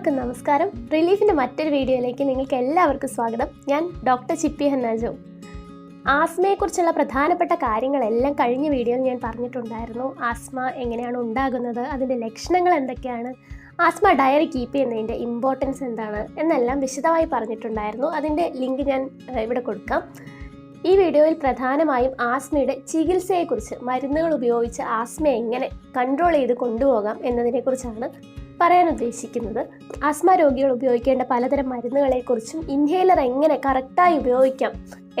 എല്ലാവർക്കും നമസ്കാരം. റിലീഫിൻ്റെ മറ്റൊരു വീഡിയോയിലേക്ക് നിങ്ങൾക്ക് എല്ലാവർക്കും സ്വാഗതം. ഞാൻ ഡോക്ടർ ചിപ്പി ഹന്നാജോ. ആസ്മയെക്കുറിച്ചുള്ള പ്രധാനപ്പെട്ട കാര്യങ്ങളെല്ലാം കഴിഞ്ഞ വീഡിയോയിൽ ഞാൻ പറഞ്ഞിട്ടുണ്ടായിരുന്നു. ആസ്മ എങ്ങനെയാണ് ഉണ്ടാകുന്നത്, അതിൻ്റെ ലക്ഷണങ്ങൾ എന്തൊക്കെയാണ്, ആസ്മ ഡയറി കീപ്പ് ചെയ്യുന്നതിൻ്റെ ഇമ്പോർട്ടൻസ് എന്താണ് എന്നെല്ലാം വിശദമായി പറഞ്ഞിട്ടുണ്ടായിരുന്നു. അതിൻ്റെ ലിങ്ക് ഞാൻ ഇവിടെ കൊടുക്കാം. ഈ വീഡിയോയിൽ പ്രധാനമായും ആസ്മയുടെ ചികിത്സയെക്കുറിച്ച്, മരുന്നുകൾ ഉപയോഗിച്ച് ആസ്മ എങ്ങനെ കൺട്രോൾ ചെയ്ത് കൊണ്ടുപോകാം എന്നതിനെക്കുറിച്ചാണ് പറയാൻ ഉദ്ദേശിക്കുന്നത്. ആസ്മ രോഗികൾ ഉപയോഗിക്കേണ്ട പലതരം മരുന്നുകളെക്കുറിച്ചും ഇൻഹേലർ എങ്ങനെ കറക്റ്റായി ഉപയോഗിക്കാം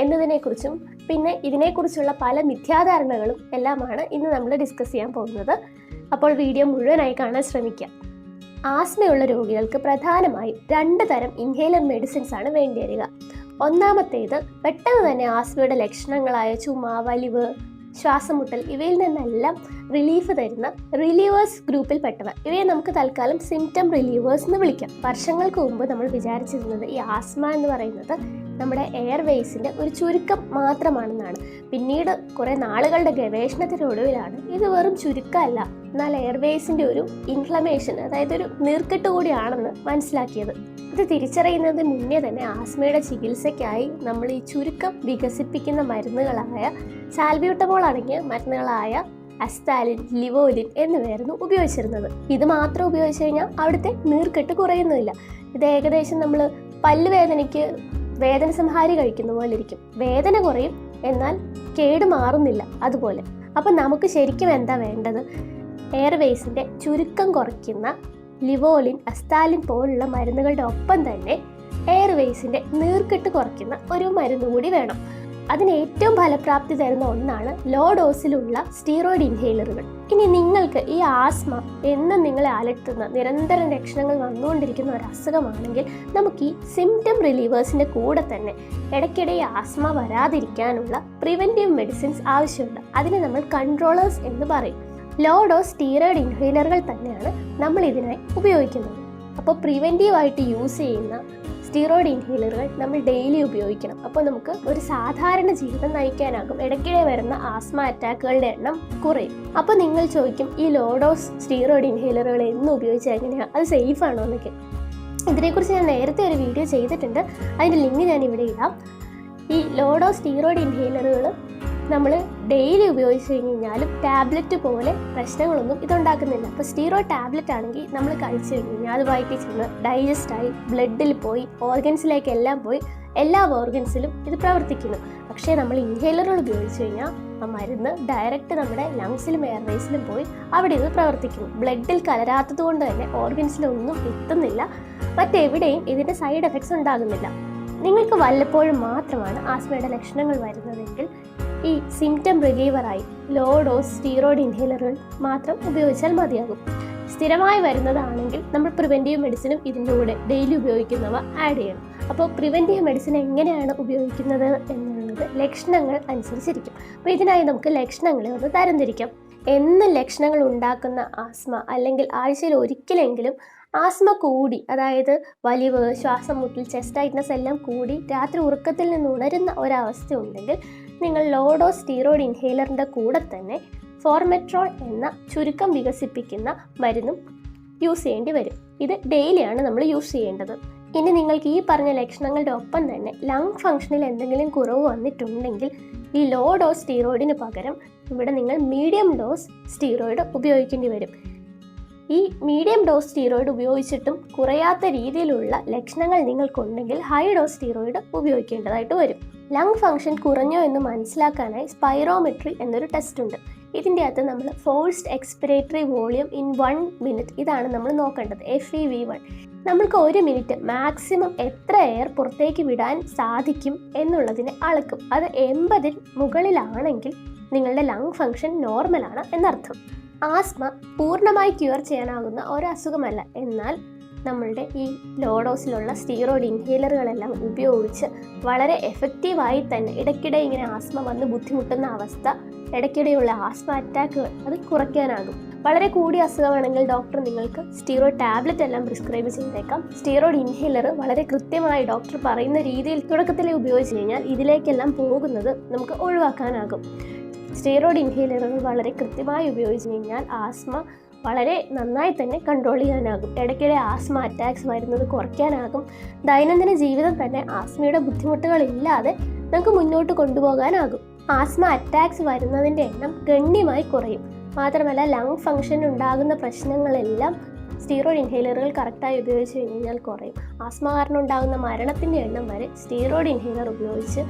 എന്നതിനെക്കുറിച്ചും പിന്നെ ഇതിനെക്കുറിച്ചുള്ള പല മിഥ്യാധാരണകളും എല്ലാമാണ് ഇന്ന് നമ്മൾ ഡിസ്കസ് ചെയ്യാൻ പോകുന്നത്. അപ്പോൾ വീഡിയോ മുഴുവനായി കാണാൻ ശ്രമിക്കാം. ആസ്മയുള്ള രോഗികൾക്ക് പ്രധാനമായും 2 തരം ഇൻഹേലർ മെഡിസിൻസ് ആണ് വേണ്ടി വരിക. ഒന്നാമത്തേത് പെട്ടെന്ന് തന്നെ ആസ്മയുടെ ലക്ഷണങ്ങളായ ചുമ, വലിവ്, ശ്വാസം മുട്ടൽ ഇവയിൽ നിന്നെല്ലാം റിലീഫ് തരുന്ന റിലീവേഴ്സ് ഗ്രൂപ്പിൽ പെട്ടവ. ഇവയെ നമുക്ക് തൽക്കാലം സിംറ്റം റിലീവേഴ്സ് എന്ന് വിളിക്കാം. വർഷങ്ങൾക്ക് മുമ്പ് നമ്മൾ വിചാരിച്ചിരുന്നത് ഈ ആസ്മ എന്ന് പറയുന്നത് നമ്മുടെ എയർവേസിൻ്റെ ഒരു ചുരുക്കം മാത്രമാണെന്നാണ്. പിന്നീട് കുറേ നാളുകളുടെ ഗവേഷണത്തിനൊടുവിലാണ് ഇത് വെറും ചുരുക്കമല്ല, എന്നാൽ എയർവേസിൻ്റെ ഒരു ഇൻഫ്ലമേഷൻ, അതായത് ഒരു നീർക്കെട്ട് കൂടിയാണെന്ന് മനസ്സിലാക്കിയത്. ഇത് തിരിച്ചറിയുന്നതിന് മുന്നേ തന്നെ ആസ്മയുടെ ചികിത്സയ്ക്കായി നമ്മൾ ഈ ചുരുക്കം വികസിപ്പിക്കുന്ന മരുന്നുകളായ സാൽബ്യൂട്ടമോൾ അടങ്ങിയ മരുന്നുകളായ അസ്താലിൻ, ലിവോലിൻ എന്നിവയായിരുന്നു ഉപയോഗിച്ചിരുന്നത്. ഇത് മാത്രം ഉപയോഗിച്ച് കഴിഞ്ഞാൽ അവിടുത്തെ നീർക്കെട്ട് കുറയുന്നില്ല. ഇത് ഏകദേശം നമ്മൾ പല്ലുവേദനയ്ക്ക് വേദന സംഹാരി കഴിക്കുന്ന പോലെ ഇരിക്കും. വേദന കുറയും, എന്നാൽ കേട് മാറുന്നില്ല അതുപോലെ. അപ്പം നമുക്ക് ശരിക്കും എന്താ വേണ്ടത്? എയർവേസിൻ്റെ ചുരുക്കം കുറയ്ക്കുന്ന ലിവോലിൻ, അസ്താലിൻ പോലുള്ള മരുന്നുകളുടെ ഒപ്പം തന്നെ എയർവേസിൻ്റെ നീർക്കെട്ട് കുറയ്ക്കുന്ന ഒരു മരുന്ന് കൂടി വേണം. അതിന് ഏറ്റവും ഫലപ്രാപ്തി തരുന്ന ഒന്നാണ് ലോ ഡോസിലുള്ള സ്റ്റീറോയിഡ് ഇൻഹേലറുകൾ. ഇനി നിങ്ങൾക്ക് ഈ ആസ്മ എന്നും നിങ്ങളെ അലട്ടുന്ന നിരന്തരം ലക്ഷണങ്ങൾ വന്നുകൊണ്ടിരിക്കുന്ന ഒരു അസുഖമാണെങ്കിൽ നമുക്ക് ഈ സിംറ്റം റിലീവേഴ്സിൻ്റെ കൂടെ തന്നെ ഇടയ്ക്കിടെ ഈ ആസ്മ വരാതിരിക്കാനുള്ള പ്രിവെൻറ്റീവ് മെഡിസിൻസ് ആവശ്യമുണ്ട്. അതിനെ നമ്മൾ കൺട്രോളേഴ്സ് എന്ന് പറയും. ലോ ഡോസ് സ്റ്റീറോയിഡ് ഇൻഹേലറുകൾ തന്നെയാണ് നമ്മൾ ഇതിനായി ഉപയോഗിക്കുന്നത്. അപ്പോൾ പ്രിവെൻറ്റീവായിട്ട് യൂസ് ചെയ്യുന്ന സ്റ്റീറോയിഡ് ഇൻഹേലറുകൾ നമ്മൾ ഡെയിലി ഉപയോഗിക്കണം. അപ്പോൾ നമുക്ക് ഒരു സാധാരണ ജീവിതം നയിക്കാനാകും. ഇടയ്ക്കിടെ വരുന്ന ആസ്മ അറ്റാക്കുകളുടെ എണ്ണം കുറയും. അപ്പോൾ നിങ്ങൾ ചോദിക്കും, ഈ ലോ ഡോസ് സ്റ്റീറോയിഡ് ഇൻഹേലറുകൾ എന്നും ഉപയോഗിച്ചാൽ എങ്ങനെയാണ്, അത് സേഫ് ആണോ എന്നൊക്കെ. ഇതിനെക്കുറിച്ച് ഞാൻ നേരത്തെ ഒരു വീഡിയോ ചെയ്തിട്ടുണ്ട്, അതിൻ്റെ ലിങ്ക് ഞാൻ ഇവിടെ ഇടാം. ഈ ലോ ഡോസ് സ്റ്റീറോയിഡ് ഇൻഹേലറുകൾ നമ്മൾ ഡെയിലി ഉപയോഗിച്ച് കഴിഞ്ഞാലും ടാബ്ലറ്റ് പോലെ പ്രശ്നങ്ങളൊന്നും ഇതുണ്ടാക്കുന്നില്ല. അപ്പോൾ സ്റ്റീറോയിഡ് ടാബ്ലറ്റ് ആണെങ്കിൽ നമ്മൾ കഴിച്ചു കഴിഞ്ഞാൽ അത് വയറ്റിൽ ചെന്ന് ഡൈജസ്റ്റായി ബ്ലഡിൽ പോയി ഓർഗൻസിലേക്കെല്ലാം പോയി എല്ലാ ഓർഗൻസിലും ഇത് പ്രവർത്തിക്കുന്നു. പക്ഷേ നമ്മൾ ഇൻഹേലറുകൾ ഉപയോഗിച്ച് കഴിഞ്ഞാൽ ആ മരുന്ന് ഡയറക്റ്റ് നമ്മുടെ ലങ്സിലും എയർവേസിലും പോയി അവിടെ ഇത് പ്രവർത്തിക്കുന്നു. ബ്ലഡിൽ കലരാത്തത് കൊണ്ട് തന്നെ ഓർഗൻസിലൊന്നും എത്തുന്നില്ല, മറ്റെവിടെയും ഇതിൻ്റെ സൈഡ് എഫക്ട്സ് ഉണ്ടാകുന്നില്ല. നിങ്ങൾക്ക് വല്ലപ്പോഴും മാത്രമാണ് ആസ്മയുടെ ലക്ഷണങ്ങൾ വരുന്നതെങ്കിൽ ഈ സിംറ്റം റിലീവറായി ലോ ഡോസ് സ്റ്റീറോയിഡ് ഇൻഹേലറുകൾ മാത്രം ഉപയോഗിച്ചാൽ മതിയാകും. സ്ഥിരമായി വരുന്നതാണെങ്കിൽ നമ്മൾ പ്രിവെൻറ്റീവ് മെഡിസിനും ഇതിൻ്റെ കൂടെ ഡെയിലി ഉപയോഗിക്കുന്നവ ആഡ് ചെയ്യണം. അപ്പോൾ പ്രിവെൻറ്റീവ് മെഡിസിൻ എങ്ങനെയാണ് ഉപയോഗിക്കുന്നത് എന്നുള്ളത് ലക്ഷണങ്ങൾ അനുസരിച്ചിരിക്കും. അപ്പോൾ ഇതിനായി നമുക്ക് ലക്ഷണങ്ങളെ ഒന്ന് തരംതിരിക്കാം. എന്നും ലക്ഷണങ്ങൾ ഉണ്ടാക്കുന്ന ആസ്മ, അല്ലെങ്കിൽ ആഴ്ചയിൽ ഒരിക്കലെങ്കിലും ആസ്മ കൂടി, അതായത് വലിവ്, ശ്വാസം മുട്ടൽ, ചെസ്റ്റ് ടൈറ്റ്നസ് എല്ലാം കൂടി രാത്രി ഉറക്കത്തിൽ നിന്ന് ഉണരുന്ന ഒരവസ്ഥ ഉണ്ടെങ്കിൽ നിങ്ങൾ ലോ ഡോസ് സ്റ്റീറോയിഡ് ഇൻഹേലറിൻ്റെ കൂടെ തന്നെ ഫോർമെട്രോൾ എന്ന ചുരുക്കം വികസിപ്പിക്കുന്ന മരുന്നും യൂസ് ചെയ്യേണ്ടി വരും. ഇത് ഡെയിലിയാണ് നമ്മൾ യൂസ് ചെയ്യേണ്ടത്. ഇനി നിങ്ങൾക്ക് ഈ പറഞ്ഞ ലക്ഷണങ്ങളുടെ ഒപ്പം തന്നെ ലങ് ഫങ്ഷനിൽ എന്തെങ്കിലും കുറവ് വന്നിട്ടുണ്ടെങ്കിൽ ഈ ലോ ഡോസ് സ്റ്റീറോയിഡിന് പകരം ഇവിടെ നിങ്ങൾ മീഡിയം ഡോസ് സ്റ്റീറോയിഡ് ഉപയോഗിക്കേണ്ടി വരും. ഈ മീഡിയം ഡോസ് സ്റ്റീറോയിഡ് ഉപയോഗിച്ചിട്ടും കുറയാത്ത രീതിയിലുള്ള ലക്ഷണങ്ങൾ നിങ്ങൾക്കുണ്ടെങ്കിൽ ഹൈ ഡോസ് സ്റ്റീറോയിഡ് ഉപയോഗിക്കേണ്ടതായിട്ട് വരും. ലങ് ഫങ്ഷൻ കുറഞ്ഞോ എന്ന് മനസ്സിലാക്കാനായി സ്പൈറോമെട്രി എന്നൊരു ടെസ്റ്റ് ഉണ്ട്. ഇതിൻ്റെ അകത്ത് നമ്മൾ forced expiratory volume in 1 minute ഇതാണ് നമ്മൾ നോക്കേണ്ടത്, FEV1. നമ്മൾക്ക് 1 മിനിറ്റ് മാക്സിമം എത്ര എയർ പുറത്തേക്ക് വിടാൻ സാധിക്കും എന്നുള്ളതിനെ അളക്കും. അത് 80 മുകളിലാണെങ്കിൽ നിങ്ങളുടെ ലങ് ഫങ്ഷൻ നോർമലാണ് എന്നർത്ഥം. ആസ്മ പൂർണ്ണമായി ക്യൂർ ചെയ്യാനാകുന്ന ഒരു അസുഖമല്ല, എന്നാൽ നമ്മളുടെ ഈ ലോ ഡോസിലുള്ള സ്റ്റീറോയിഡ് ഇൻഹേലറുകളെല്ലാം ഉപയോഗിച്ച് വളരെ എഫക്റ്റീവായി തന്നെ ഇടയ്ക്കിടെ ഇങ്ങനെ ആസ്മ വന്ന് ബുദ്ധിമുട്ടുന്ന അവസ്ഥ, ഇടയ്ക്കിടെയുള്ള ആസ്മ അറ്റാക്കുകൾ അത് കുറയ്ക്കാനാകും. വളരെ കൂടിയ അസുഖമാണെങ്കിൽ ഡോക്ടർ നിങ്ങൾക്ക് സ്റ്റീറോയിഡ് ടാബ്ലറ്റ് എല്ലാം പ്രിസ്ക്രൈബ് ചെയ്തേക്കാം. സ്റ്റീറോയിഡ് ഇൻഹേലർ വളരെ കൃത്യമായി ഡോക്ടർ പറയുന്ന രീതിയിൽ തുടക്കത്തിലേ ഉപയോഗിച്ച് കഴിഞ്ഞാൽ ഇതിലേക്കെല്ലാം പോകുന്നത് നമുക്ക് ഒഴിവാക്കാനാകും. സ്റ്റീറോയിഡ് ഇൻഹേലറുകൾ വളരെ കൃത്യമായി ഉപയോഗിച്ച് കഴിഞ്ഞാൽ ആസ്മ വളരെ നന്നായി തന്നെ കൺട്രോൾ ചെയ്യാനാകും. ഇടയ്ക്കിടെ ആസ്മ അറ്റാക്സ് വരുന്നത് കുറയ്ക്കാനാകും. ദൈനംദിന ജീവിതം തന്നെ ആസ്മയുടെ ബുദ്ധിമുട്ടുകളില്ലാതെ നമുക്ക് മുന്നോട്ട് കൊണ്ടുപോകാനാകും. ആസ്മ അറ്റാക്സ് വരുന്നതിൻ്റെ എണ്ണം ഗണ്യമായി കുറയും. മാത്രമല്ല ലങ് ഫംഗ്ഷൻ ഉണ്ടാകുന്ന പ്രശ്നങ്ങളെല്ലാം സ്റ്റീറോയിഡ് ഇൻഹേലറുകൾ കറക്റ്റായി ഉപയോഗിച്ച് കഴിഞ്ഞാൽ കുറയും. ആസ്മ കാരണം ഉണ്ടാകുന്ന മരണത്തിൻ്റെ എണ്ണം വരെ സ്റ്റീറോയിഡ് ഇൻഹേലർ ഉപയോഗിച്ച്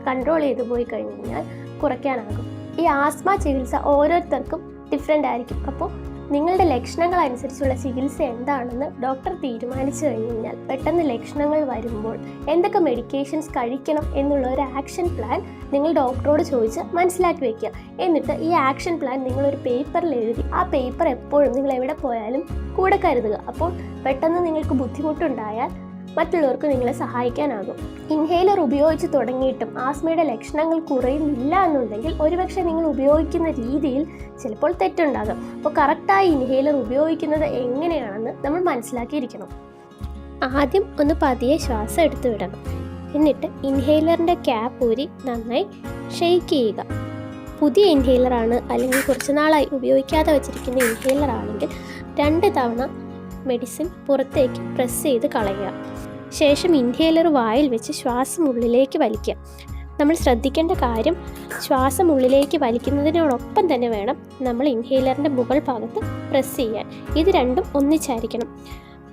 കൺട്രോൾ ചെയ്തു പോയി കഴിഞ്ഞാൽ കുറയ്ക്കാനാകും. ഈ ആസ്മ ചികിത്സ ഓരോരുത്തർക്കും ഡിഫറെൻ്റ് ആയിരിക്കും. അപ്പോൾ നിങ്ങളുടെ ലക്ഷണങ്ങൾ അനുസരിച്ചുള്ള ചികിത്സ എന്താണെന്ന് ഡോക്ടർ തീരുമാനിച്ചു കഴിഞ്ഞാൽ പെട്ടെന്ന് ലക്ഷണങ്ങൾ വരുമ്പോൾ എന്തൊക്കെ മെഡിക്കേഷൻസ് കഴിക്കണം എന്നുള്ള ഒരു ആക്ഷൻ പ്ലാൻ നിങ്ങൾ ഡോക്ടറോട് ചോദിച്ച് മനസ്സിലാക്കി വയ്ക്കുക. എന്നിട്ട് ഈ ആക്ഷൻ പ്ലാൻ നിങ്ങളൊരു പേപ്പറിൽ എഴുതി ആ പേപ്പർ എപ്പോഴും നിങ്ങൾ എവിടെ പോയാലും കൂടെ കരുതുക. അപ്പോൾ പെട്ടെന്ന് നിങ്ങൾക്ക് ബുദ്ധിമുട്ടുണ്ടായാൽ മറ്റുള്ളവർക്ക് നിങ്ങളെ സഹായിക്കാനാകും. ഇൻഹേലർ ഉപയോഗിച്ച് തുടങ്ങിയിട്ടും ആസ്മയുടെ ലക്ഷണങ്ങൾ കുറയുന്നില്ല എന്നുണ്ടെങ്കിൽ ഒരുപക്ഷെ നിങ്ങൾ ഉപയോഗിക്കുന്ന രീതിയിൽ ചിലപ്പോൾ തെറ്റുണ്ടാകും. അപ്പോൾ കറക്റ്റായി ഇൻഹേലർ ഉപയോഗിക്കുന്നത് എങ്ങനെയാണെന്ന് നമ്മൾ മനസ്സിലാക്കിയിരിക്കണം. ആദ്യം ഒന്ന് പതിയെ ശ്വാസം എടുത്തു വിടണം. എന്നിട്ട് ഇൻഹേലറിൻ്റെ ക്യാപ്പ് ഊരി നന്നായി ഷെയ്ക്ക് ചെയ്യുക. പുതിയ ഇൻഹേലറാണ് അല്ലെങ്കിൽ കുറച്ച് നാളായി ഉപയോഗിക്കാതെ വച്ചിരിക്കുന്ന ഇൻഹേലർ ആണെങ്കിൽ 2 തവണ മെഡിസിൻ പുറത്തേക്ക് പ്രസ് ചെയ്ത് കളയുക. ശേഷം ഇൻഹേലർ വായിൽ വെച്ച് ശ്വാസം ഉള്ളിലേക്ക് വലിക്കുക. നമ്മൾ ശ്രദ്ധിക്കേണ്ട കാര്യം ശ്വാസം ഉള്ളിലേക്ക് വലിക്കുന്നതിനോടൊപ്പം തന്നെ വേണം നമ്മൾ ഇൻഹേലറിൻ്റെ മുകൾ ഭാഗത്ത് പ്രസ് ചെയ്യാൻ. ഇത് രണ്ടും ഒന്നിച്ചായിരിക്കണം.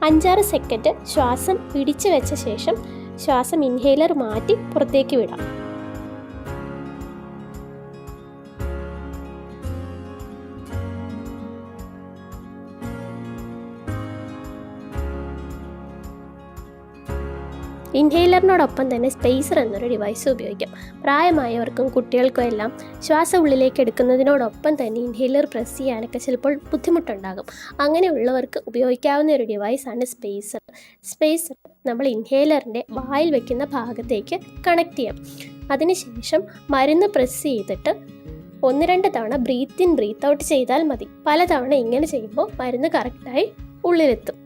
5-6 സെക്കൻഡ് ശ്വാസം പിടിച്ചു വെച്ച ശേഷം ശ്വാസം ഇൻഹേലർ മാറ്റി പുറത്തേക്ക് വിടാം. ഇൻഹേലറിനോടൊപ്പം തന്നെ സ്പേസർ എന്നൊരു ഡിവൈസ് ഉപയോഗിക്കാം. പ്രായമായവർക്കും കുട്ടികൾക്കും എല്ലാം ശ്വാസം ഉള്ളിലേക്ക് എടുക്കുന്നതിനോടൊപ്പം തന്നെ ഇൻഹേലർ പ്രസ് ചെയ്യാനൊക്കെ ചിലപ്പോൾ ബുദ്ധിമുട്ടുണ്ടാകും. അങ്ങനെയുള്ളവർക്ക് ഉപയോഗിക്കാവുന്ന ഒരു ഡിവൈസാണ് സ്പേസർ. സ്പേസർ നമ്മൾ ഇൻഹേലറിൻ്റെ വായിൽ വയ്ക്കുന്ന ഭാഗത്തേക്ക് കണക്ട് ചെയ്യാം. അതിനുശേഷം മരുന്ന് പ്രസ് ചെയ്തിട്ട് 1-2 തവണ ബ്രീത്ത് ഇൻ ബ്രീത്ത് ഔട്ട് ചെയ്താൽ മതി. പലതവണ ഇങ്ങനെ ചെയ്യുമ്പോൾ മരുന്ന് കറക്റ്റായി ഉള്ളിലെത്തും.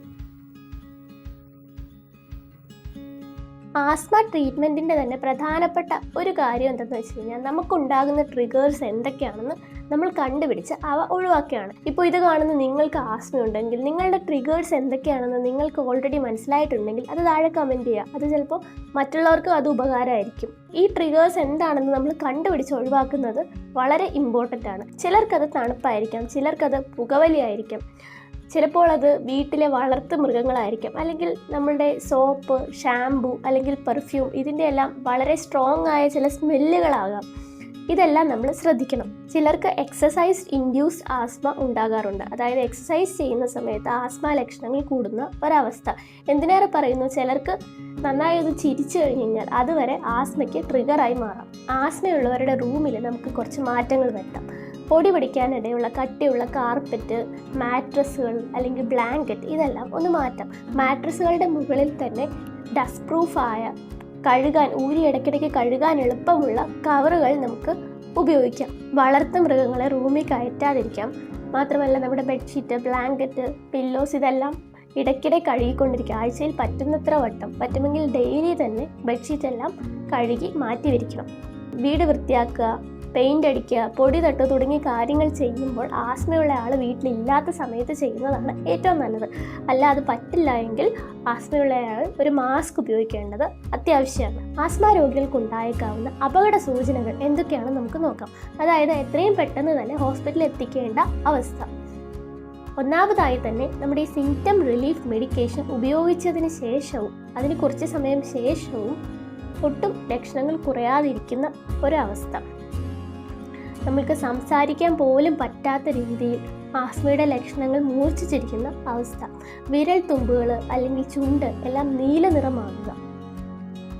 ആസ്മ ട്രീറ്റ്മെൻറ്റിൻ്റെ തന്നെ പ്രധാനപ്പെട്ട ഒരു കാര്യം എന്തെന്ന് വെച്ച് കഴിഞ്ഞാൽ നമുക്കുണ്ടാകുന്ന ട്രിഗേഴ്സ് എന്തൊക്കെയാണെന്ന് നമ്മൾ കണ്ടുപിടിച്ച് അവ ഒഴിവാക്കുകയാണ്. ഇപ്പോൾ ഇത് കാണുന്ന നിങ്ങൾക്ക് ആസ്മ ഉണ്ടെങ്കിൽ നിങ്ങളുടെ ട്രിഗേഴ്സ് എന്തൊക്കെയാണെന്ന് നിങ്ങൾക്ക് ഓൾറെഡി മനസ്സിലായിട്ടുണ്ടെങ്കിൽ അത് താഴെ കമൻറ്റ് ചെയ്യുക. അത് ചിലപ്പോൾ മറ്റുള്ളവർക്കും അത് ഉപകാരമായിരിക്കും. ഈ ട്രിഗേഴ്സ് എന്താണെന്ന് നമ്മൾ കണ്ടുപിടിച്ച് ഒഴിവാക്കുന്നത് വളരെ ഇമ്പോർട്ടൻ്റ് ആണ്. ചിലർക്കത് തണുപ്പായിരിക്കാം, ചിലർക്കത് പുകവലിയായിരിക്കാം, ചിലപ്പോൾ അത് വീട്ടിലെ വളർത്തു മൃഗങ്ങളായിരിക്കാം, അല്ലെങ്കിൽ നമ്മളുടെ സോപ്പ്, ഷാംപൂ അല്ലെങ്കിൽ പെർഫ്യൂം, ഇതിൻ്റെ എല്ലാം വളരെ സ്ട്രോങ് ആയ ചില സ്മെല്ലുകളാകാം. ഇതെല്ലാം നമ്മൾ ശ്രദ്ധിക്കണം. ചിലർക്ക് എക്സസൈസ് ഇൻഡ്യൂസ്ഡ് ആസ്മ ഉണ്ടാകാറുണ്ട്. അതായത് എക്സസൈസ് ചെയ്യുന്ന സമയത്ത് ആസ്മ ലക്ഷണങ്ങൾ കൂടുന്ന ഒരവസ്ഥ. എന്തിനേറെ പറയുന്നു, ചിലർക്ക് നന്നായി ഒന്ന് ചിരിച്ചു കഴിഞ്ഞ് കഴിഞ്ഞാൽ അതുവരെ ആസ്മയ്ക്ക് ട്രിഗറായി മാറാം. ആസ്മയുള്ളവരുടെ റൂമിൽ നമുക്ക് കുറച്ച് മാറ്റങ്ങൾ വരുത്താം. പൊടി പിടിക്കാനിടയുള്ള കട്ടിയുള്ള കാർപ്പറ്റ്, മാട്രസുകൾ അല്ലെങ്കിൽ ബ്ലാങ്കറ്റ് ഇതെല്ലാം ഒന്ന് മാറ്റാം. മാട്രസുകളുടെ മുകളിൽ തന്നെ ഡസ്റ്റ് പ്രൂഫായ ഊരി ഇടയ്ക്കിടയ്ക്ക് കഴുകാൻ എളുപ്പമുള്ള കവറുകൾ നമുക്ക് ഉപയോഗിക്കാം. വളർത്തു മൃഗങ്ങളെ റൂമിൽ കയറ്റാതിരിക്കാം. മാത്രമല്ല നമ്മുടെ ബെഡ്ഷീറ്റ്, ബ്ലാങ്കറ്റ്, പില്ലോസ് ഇതെല്ലാം ഇടയ്ക്കിടെ കഴുകിക്കൊണ്ടിരിക്കുക. ആഴ്ചയിൽ പറ്റുന്നത്ര വട്ടം, പറ്റുമെങ്കിൽ ഡെയിലി തന്നെ ബെഡ്ഷീറ്റെല്ലാം കഴുകി മാറ്റി വിരിക്കണം. വീട് വൃത്തിയാക്കുക, പെയിൻ്റ് അടിക്കുക, പൊടി തട്ടുക തുടങ്ങിയ കാര്യങ്ങൾ ചെയ്യുമ്പോൾ ആസ്മയുള്ള ആൾ വീട്ടിലില്ലാത്ത സമയത്ത് ചെയ്യുന്നതാണ് ഏറ്റവും നല്ലത്. അല്ലാതെ പറ്റില്ല എങ്കിൽ ആസ്മയുള്ള ആൾ ഒരു മാസ്ക് ഉപയോഗിക്കേണ്ടത് അത്യാവശ്യമാണ്. ആസ്മ രോഗികൾക്കുണ്ടായേക്കാവുന്ന അപകട സൂചനകൾ എന്തൊക്കെയാണെന്ന് നമുക്ക് നോക്കാം. അതായത് എത്രയും പെട്ടെന്ന് തന്നെ ഹോസ്പിറ്റലിൽ എത്തിക്കേണ്ട അവസ്ഥ. ഒന്നാമതായി തന്നെ നമ്മുടെ ഈ സിംറ്റം റിലീഫ് മെഡിക്കേഷൻ ഉപയോഗിച്ചതിന് ശേഷവും അതിന് കുറച്ച് സമയം ശേഷവും ഒട്ടും ലക്ഷണങ്ങൾ കുറയാതിരിക്കുന്ന ഒരവസ്ഥ. നമ്മൾക്ക് സംസാരിക്കാൻ പോലും പറ്റാത്ത രീതിയിൽ ആസ്മയുടെ ലക്ഷണങ്ങൾ മൂർച്ഛിച്ചിരിക്കുന്ന അവസ്ഥ. വിരൽ തുമ്പുകൾ അല്ലെങ്കിൽ ചുണ്ട് എല്ലാം നീല നിറമാകുക.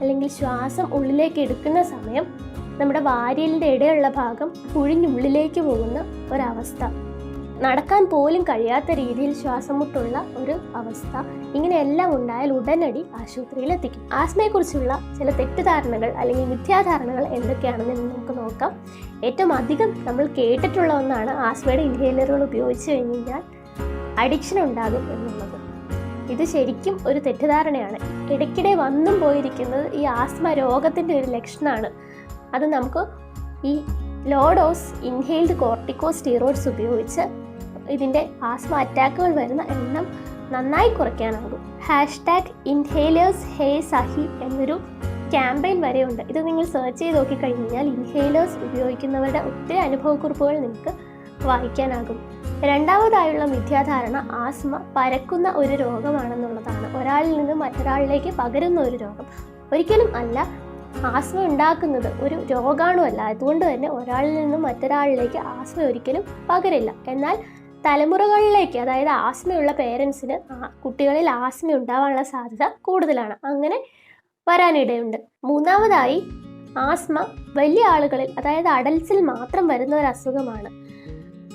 അല്ലെങ്കിൽ ശ്വാസം ഉള്ളിലേക്ക് എടുക്കുന്ന സമയം നമ്മുടെ വാരിയലിൻ്റെ ഇടയുള്ള ഭാഗം കുഴിഞ്ഞുള്ളിലേക്ക് പോകുന്ന ഒരവസ്ഥ. നടക്കാൻ പോലും കഴിയാത്ത രീതിയിൽ ശ്വാസം മുട്ടുള്ള ഒരു അവസ്ഥ. ഇങ്ങനെയെല്ലാം ഉണ്ടായാൽ ഉടനടി ആശുപത്രിയിൽ എത്തിക്കും. ആസ്മയെക്കുറിച്ചുള്ള ചില തെറ്റിദ്ധാരണകൾ അല്ലെങ്കിൽ മിഥ്യാധാരണകൾ എന്തൊക്കെയാണെന്ന് നമുക്ക് നോക്കാം. ഏറ്റവും അധികം നമ്മൾ കേട്ടിട്ടുള്ള ഒന്നാണ് ആസ്മയുടെ ഇൻഹേലറുകൾ ഉപയോഗിച്ച് കഴിഞ്ഞാൽ അഡിക്ഷൻ ഉണ്ടാകും എന്നുള്ളത്. ഇത് ശരിക്കും ഒരു തെറ്റിദ്ധാരണയാണ്. ഇടയ്ക്കിടെ വന്നും പോയിരിക്കുന്നത് ഈ ആസ്മ രോഗത്തിൻ്റെ ഒരു ലക്ഷണമാണ്. അത് നമുക്ക് ഈ ലോ ഡോസ് ഇൻഹെയിൽഡ് കോർട്ടിക്കോസ്റ്റീറോയിഡ്സ് ഉപയോഗിച്ച് ഇതിൻ്റെ ആസ്മ അറ്റാക്കുകൾ വരുന്ന എണ്ണം നന്നായി കുറയ്ക്കാനാകും. #ഇൻഹേലേഴ്സ് ഹേ സഹി എന്നൊരു ക്യാമ്പയിൻ വരെയുണ്ട്. ഇത് നിങ്ങൾ സെർച്ച് ചെയ്ത് നോക്കിക്കഴിഞ്ഞാൽ ഇൻഹേലേഴ്സ് ഉപയോഗിക്കുന്നവരുടെ ഒത്തിരി അനുഭവക്കുറിപ്പുകൾ നിങ്ങൾക്ക് വായിക്കാനാകും. രണ്ടാമതായുള്ള മിഥ്യാധാരണ ആസ്മ പരക്കുന്ന ഒരു രോഗമാണെന്നുള്ളതാണ്. ഒരാളിൽ നിന്ന് മറ്റൊരാളിലേക്ക് പകരുന്ന ഒരു രോഗം. ഒരിക്കലും അല്ല. ആസ്മ ഉണ്ടാക്കുന്നത് ഒരു രോഗാണുമല്ല. അതുകൊണ്ട് തന്നെ ഒരാളിൽ നിന്നും മറ്റൊരാളിലേക്ക് ആസ്മ ഒരിക്കലും പകരില്ല. എന്നാൽ തലമുറകളിലേക്ക്, അതായത് ആസ്മയുള്ള പേരൻസിന് കുട്ടികളിൽ ആസ്മ ഉണ്ടാവാനുള്ള സാധ്യത കൂടുതലാണ്. അങ്ങനെ വരാനിടയുണ്ട്. മൂന്നാമതായി ആസ്മ വലിയ ആളുകളിൽ, അതായത് അഡൽട്സിൽ മാത്രം വരുന്ന ഒരു അസുഖമാണ്.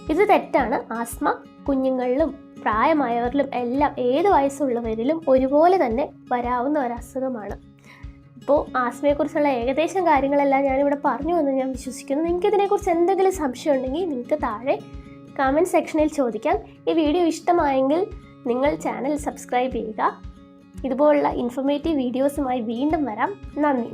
ഇത് തെറ്റാണ്. ആസ്മ കുഞ്ഞുങ്ങളിലും പ്രായമായവരിലും എല്ലാം, ഏത് വയസ്സുള്ളവരിലും ഒരുപോലെ തന്നെ വരാവുന്ന ഒരു അസുഖമാണ്. ഇപ്പോൾ ആസ്മയെക്കുറിച്ചുള്ള ഏകദേശം കാര്യങ്ങളെല്ലാം ഞാനിവിടെ പറഞ്ഞു എന്ന് ഞാൻ വിശ്വസിക്കുന്നു. നിങ്ങൾക്ക് ഇതിനെക്കുറിച്ച് എന്തെങ്കിലും സംശയം ഉണ്ടെങ്കിൽ നിങ്ങൾക്ക് താഴെ കമൻറ്റ് സെക്ഷനിൽ ചോദിക്കാം. ഈ വീഡിയോ ഇഷ്ടമായെങ്കിൽ നിങ്ങൾ ചാനൽ സബ്സ്ക്രൈബ് ചെയ്യുക. ഇതുപോലുള്ള ഇൻഫോർമേറ്റീവ് വീഡിയോസുമായി വീണ്ടും വരാം. നന്ദി.